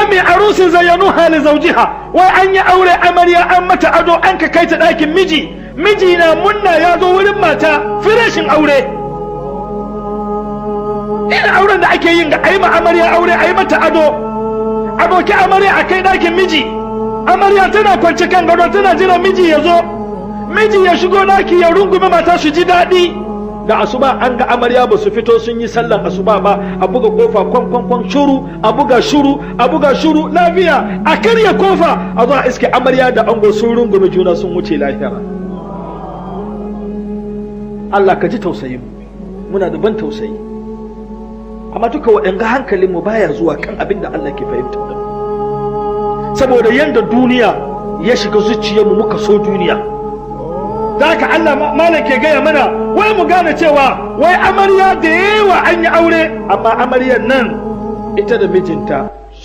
min arusin zayyanuha li zawjiha, wai an yi aure amarya an mata ado an ka kai ta ɗakin miji, miji na munna ya zo wurin mata firashin aure. Ina auren da ake yin ga ayi ma amarya aure ayi mata ado, aboki amarya a kai ɗakin miji, amarya tana kwance kan gado tana jiran miji ya zo, miji ya shigo ɗaki ya rungume mata su ji daɗi. Da asuba an ga amarya ba su fito sun yi sallan asuba ba, a buga kofa kwan shuru, a buga shuru, a buga shuru, lafiya a karya kofa, a zo a iske amarya da ango sun rungume juna sun wuce lafiya. Allah ka ji tausayin mu, muna da ban tausayi, amma duka waɗanga hankalin mu baya zuwa kan abin da Allah ke fahimta da mu, saboda yanda duniya ya shiga zuciyarmu muka so duniya. Da haka Allah malam ke gaya mana wai mu gane cewa wai amarya da yawa an yi aure, amma amaryar nan ita da mijinta